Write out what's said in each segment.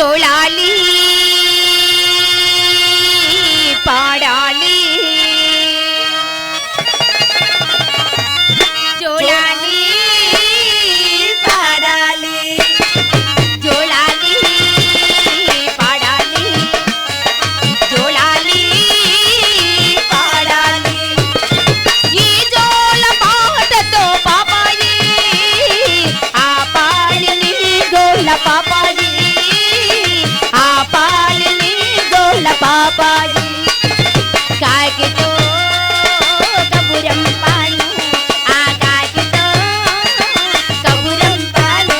జోలాలి పాడాలి జోలాలి పాడాలి జోలాలి పాడాలి జోలాలి పాడాలి ఈ జోల పాటతో పాపాయి ఆ పాలిని గోల పాపాయి ఆ పాలిని గోల పాపాయి కాకితో కబురం పాను ఆ కాకితో కబురం పాను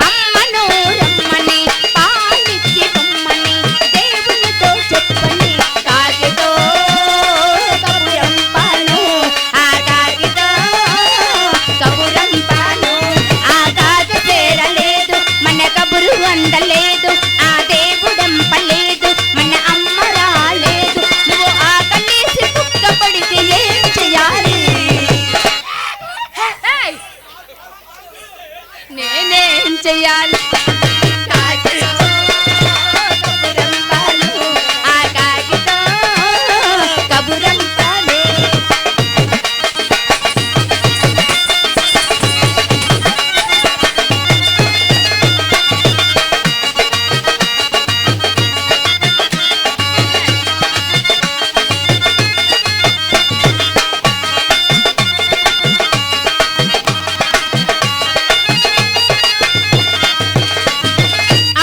అమ్మను రమ్మని పాలిచ్చి బొమ్మని దేవునితో చెప్పని కాకితో కబురం పాను ఆ కాకితో కబురం పాను ఆ కాకి చేరలేదు మన కబురు అందలేదు ఆ దేవుడంపలేదు మన అమ్మ రాలేదు నువ్వు ఆకలేసి కుక్క పడితే ఏం చెయ్యాలి నేనేం చెయ్యాలి కాకితో కబురం పాను ఆ కాకితో కబురం పాను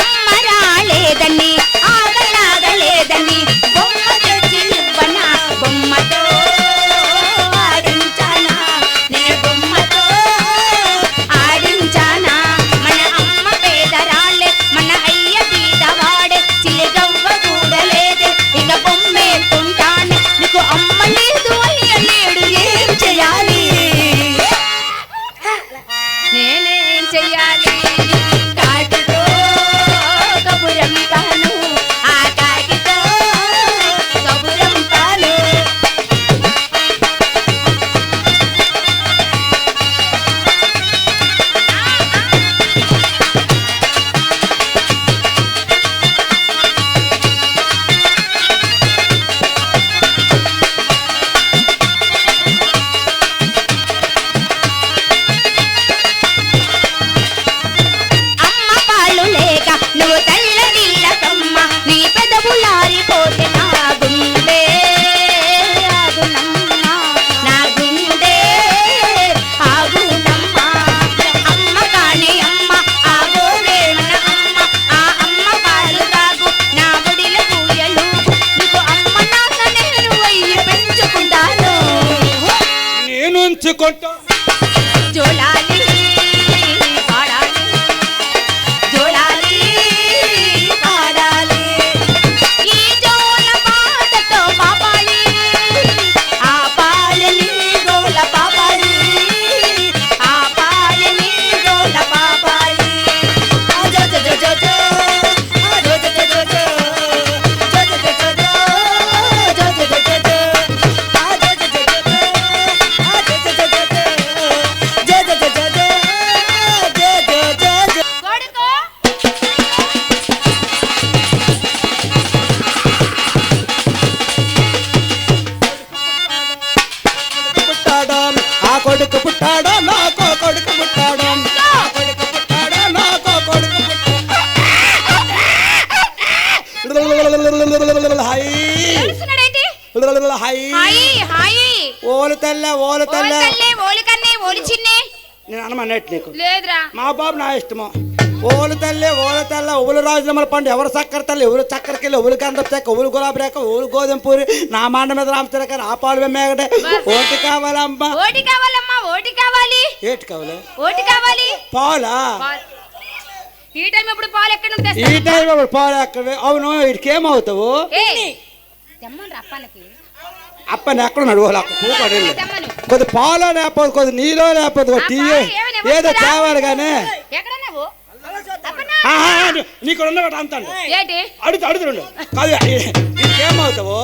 అమ్మ రాలేదని ఆగలాగలేదని బొమ్మ తెచ్చి ఇవ్వనా బొమ్మతో ఆడించానా నేను బొమ్మతో ఆడించానా మన అమ్మ పేదరాలే మన అయ్య బీదవాడే చిలిగవ్వ కూడలేదే ఇక బొమ్మేస్తుంటానే నీకు అమ్మ లేదు అయ్య లేడు ఏం చెయ్యాలి నేనేం చెయ్యాలి కాకితో కబురం పాను ఆ కాకితో కబురం పాను అమ్మ పాలు లేక నువ్వు తెల్లడిల్లకమ్మ నీ పెదవులారిపోతే నా గుండె ఆగునమ్మ నా గుండె ఆగునమ్మ అమ్మ కాని అమ్మ ఆగోవే మన అమ్మ ఆ అమ్మ పాలు తాగు నా ఒడిలో పూయలు నీకు అమ్మ నాన్న నేను అయ్యి పెంచుకుంటాను నేను ఉంచుకుంటా జోలాలి పాడాలి జోలాలి పాడాలి ఈ జోల పాటతో పాపాయి ఆ పాలని గోల పాపాయి ఆ పాలని గోల పాపాయి జో జో జో జో జో జో జో జో జో జో జో జో జో జో జో జో జో జో పుట్టాడా ఆ కొడుకు పుట్టాడా నాకో కొడుకు పుట్టాడా ఆ కొడుకు పుట్టాడా నాకో కొడుకు పుట్టాడా హై హై హాయి హాయి ఓలు తల్ల ఓలు తల్ల ఓలికన్నే ఓలికన్నే ఓలిచిన్నే నేను అనమన్నట్టు నీకు లేదురా మా బాబు నా ఇష్టము ఓలు తల్లి ఓలు తల్ల ఉవులు రాజులమ్మల పండు ఎవరు చక్కెర తల్లి ఎవరు చక్కెరకెళ్ళి ఉవులు కందపు చెక్క ఉవులు గులాబీ రేఖ ఉవులు గోధుమ పూరి నా మాండ మీద రామచరక ఆ పాలు మేగడే ఓటి కావాలమ్మా ఓటి కావాలమ్మా ఓటి కావాలి ఏటి కావాలి ఓటి కావాలి పాలా ఈ టైం ఎప్పుడు పాలు ఎక్కడ ఈ టైం ఇప్పుడు పాలు ఎక్కడ అవును వీడికి ఏమవుతావు తెమ్మని రప్పాలకి అప్పని ఎక్కడున్నాడు ఓ అక్క కూకోడు తెమ్మను. కొద్ది పాలో లేకపోతే కొద్ది నీలో లేకపోతే కొద్ది టీ ఏమైనా ఏదో వస్తుందా? తేవాలి కానీ ఎక్కడున్నావు అప్పన్నా? నీకు ఉన్నవాడు అంతాను ఏంటి అడుగుతుండు కాదు నీకేమవుతావు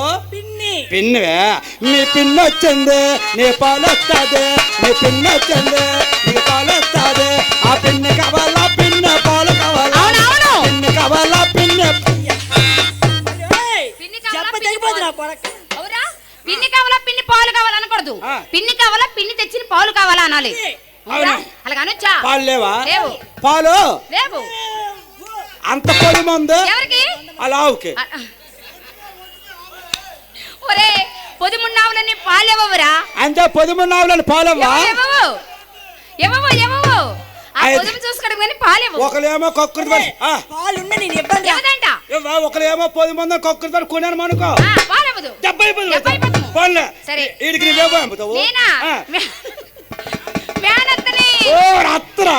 పిన్నివే నీ పిన్ని వచ్చింది నీ పాలు వస్తుంది నీ పిన్ని వచ్చింది నీ పాలు వస్తుంది ఆ పిన్ని కావాలా పిన్ని పాలు కావాలా అవునవును. పిన్ని కావాలా పిన్ని పిన్ని కావాలా, పిన్ని పాలు? అవురా? పిన్ని కావాలా పిన్ని పాలు కావాలా అనకూడదు. ఆ. పిన్ని కావాలా పిన్ని తెచ్చిన పాలు కావాలా అనాలి. అవునా? అవును. అలాగ అనొచ్చా? పాలు లేవా లేవు. పాలు లేవు. అంత పొడి మందు ఎవరికి? అలా ఆవుకి ఒరే పొదుమున్నావులని పాలేవరా? అంటే పొదుమున్నావులని పాలవ్వా ఎవవు ఆ ఐదు. పొదుము చూసుకోవడం కానీ పాలేవు. ఒకలేమో కొక్కురు ఎవదంట? ఒకలేమో 10 మంది కొక్కురు కొనాను అనుకో పాలవదు. 70 పోన్లే సరే. వీడికి నువ్వేమో అమ్ముతావు నేనా? మేనత్తని. ఓ అత్తరా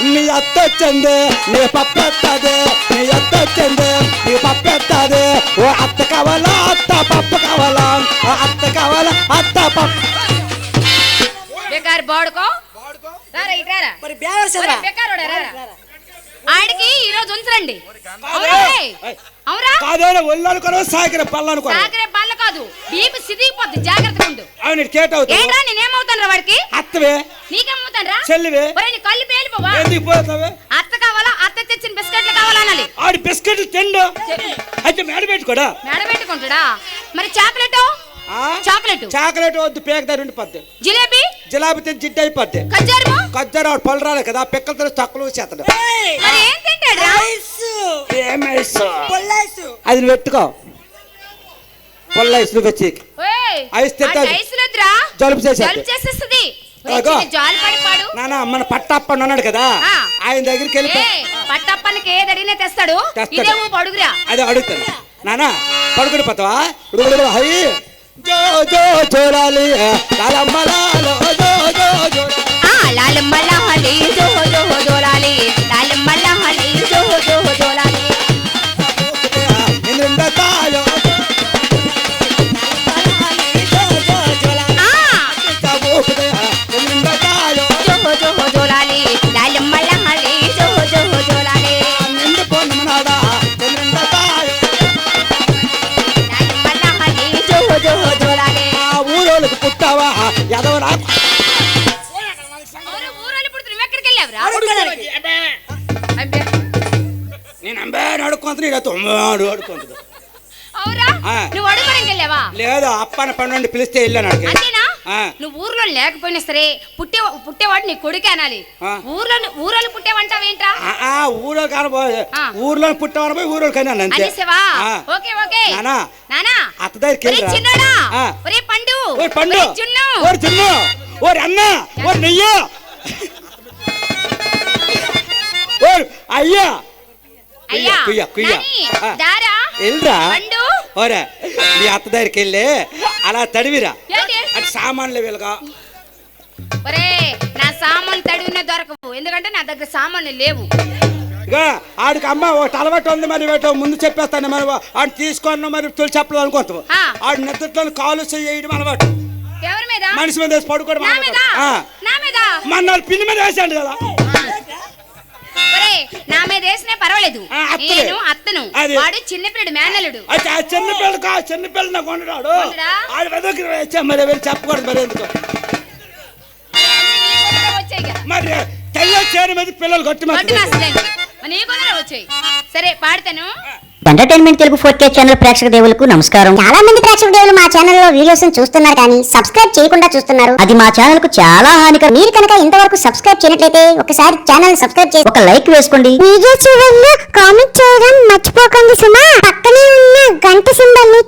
నీ అత్త వచ్చింది నీ పప్పు ఎత్తది నీ అత్త వచ్చింది నీ పప్పు ఎత్తది ఓ అత్త కావాలా అత్త పప్పు కావాలా అత్త కావాలా అత్త పప్పు బేకారు బాడుకో రారా ఇటారా మరి బ్యాలెన్స్ ఒరే బేకారోడా రారా. ఆడికి ఈ రోజు ఉంచరండి. అవురా? కాదేనా ఒళ్ళు కొన సాగిన పళ్ళు అనుకో సాగరే బల్ల కాదు బీపీ సిదిగిపోద్ది. జాగ్రత్తగా ఉండు. అవును కేట్ అవుతావు ఏంట్రా నేనేమవుతాను వాడికి? అత్తవే నీకేమవుతాను రా? చెల్లివే ఒరే నీ కళ్ళు పేలిపోవా? ఎందుకు పోతావే అత్త కావాలా అత్త తెచ్చిన బిస్కెట్లు కావాలా అనాలి. ఆడి బిస్కెట్లు తిండు అయితే మేడ పెట్టుకోడా మేడ పెట్టుకుంటాడా? మరి చాక్లెట్ చాక్లెట్ చాక్లెట్ వద్దు పేకదారు ఉండిపోద్ది జిలేబీ జిలాబీ తిని జిడ్డు అయిపోద్ది ఖజ్జారము కజ్జారు ఆడు పళ్ళు రాలే కదా పిక్కలతో తక్కువ చేస్తాడు మరి ఏం తింటాడు రా? అది నువ్వు పెట్టుకో పొల్ల ఐస్ నువ్వు వచ్చి ఓయ్ ఐస్ తింటాడు. ఐస్ లేదురా. జలుబు చేసేది. జలుబు చేసేస్తది. ఒరేయ్, అగో. చిన్న జాలి పడిపాడు. నానా మన పట్టప్పని ఉన్నాడు కదా ఆ. ఆయన దగ్గరికి వెళ్ళి పట్టప్పనికి ఏది అడిగినా తెస్తాడు. తెస్తాడు. ఇదే ఊపు అడుగురా. అదే అడుగుతాను నానా పడుకుని పోతావా హై జో జో జోరాలి లాలమ్మలాలో జో జో జోరాలి లాలమ్మ లాలి జో జో జోలాలి లాలమ్మ లాలి జో జో జోలాలి. నిండుండతాయో నిండుండతాయో జో జో జోలాలి లాలమ్మ లాలి జో జో జోలాలి నిండు పొన్నమనాడా నిండుండతాయో లాలమ్మ లాలి జో జో జోలాలి. ఆ ఊరోళ్ళకి పుట్టావా ఎదవరా ఊరోళ్ళు ఇప్పుడు నువ్వు ఎక్కడికి వెళ్ళావురా? అబ్బే. నేను అంబేని అడుక్కుంటున్నా ఇలా తొమ్మిది అడుక్కుంటుంది అవురా? ఆ. నువ్వు అడుగుడానికి వెళ్ళావా? లేదు అప్పన పన్నుండి పిలిస్తే వెళ్ళాను అడిగి అంతేనా? ఆ. నువ్వు ఊర్లో లేకపోయినా సరే పుట్టేవాడు నీ కొడుకే అనాలి. ఆ. ఊరోళ్ళు పుట్టేవంటావేంట్రా? ఊరో కానబోయే ఆ. ఊర్లో పుట్టామని పోయి ఊరోళ్ళు కానీ అంతే అనేసేవా? ఆ. Okay okay. నానా నానా అత్త దగ్గరికి ఒరే వెళ్ళిరా. చిన్నోడా ఆ. ఒరే పండు ఓరి పండు ఒరే జున్ను ఓరి జున్ను ఓరి అన్న ఓరి నెయ్యి ఓరి అయ్యా అయ్యా కుయ్య కుయ్య నాని, దారా వెళ్ళరా పండు ఓరే నీ అత్త దగ్గరికి వెళ్ళి అలా తడివిరా ఏంటి? అటు సామాన్లు వెలుగా ఒరే నా సామాన్లు తడివిన దొరకవు. ఎందుకంటే నా దగ్గర సామాన్లు లేవు. ఇక ఆడికి అమ్మ ఒకటి అలవాటు ఉంది మరి వేటో ముందు చెప్పేస్తాను మరి ఆడు తీసుకొని మరి తొలి చెప్పలేదు అనుకోతావు ఆ. ఆడు నిద్రతో కాలు చేయడం అలవాటు ఎవరి మీద? మనిషి మీద వేసి పడుకోవడం నా మీద అలవాటు. నా మీద మన వాళ్ళు పిన్ని మీద వేసాడు కదా ఒరే నా మీద వేసినా పర్వాలేదు. ఆ, అత్తనే. నేను అత్తను అది. వాడు చిన్నపిల్లడు మేనలుడు. అయితే ఆ చిన్నపిల్ల నాకు ఉండడాడు ఉండడా? ఆడు వెదకి వచ్చా మరి వెళ్ళి చెప్పకూడదు మరి ఎందుకు వచ్చాయి కదా మరి తెల్ల చేరు మీద పిల్లలు కొట్టి గట్టి మాసలేండి. నీ కొందరు వచ్చాయి. సరే పాడతాను. ఎంటర్టైన్మెంట్ తెలుగు 4K ఛానల్ ప్రేక్షక దేవులకు నమస్కారం. చాలా మంది ప్రేక్షక దేవులు మా ఛానల్లో వీడియోస్ చూస్తున్నారు కానీ సబ్స్క్రైబ్ చేయకుండా చూస్తున్నారు. అది మా ఛానల్ కు చాలా హానికరం. మీరు కనుక ఇంతవరకు సబ్స్క్రైబ్ చేయనట్లయితే ఒకసారి ఛానల్ సబ్స్క్రైబ్ చేసి ఒక లైక్ వేసుకోండి. వీడియో చివరిలో కామెంట్ చేయడం మర్చిపోకండి సుమా. పక్కనే ఉన్న గంట సింబల్ ని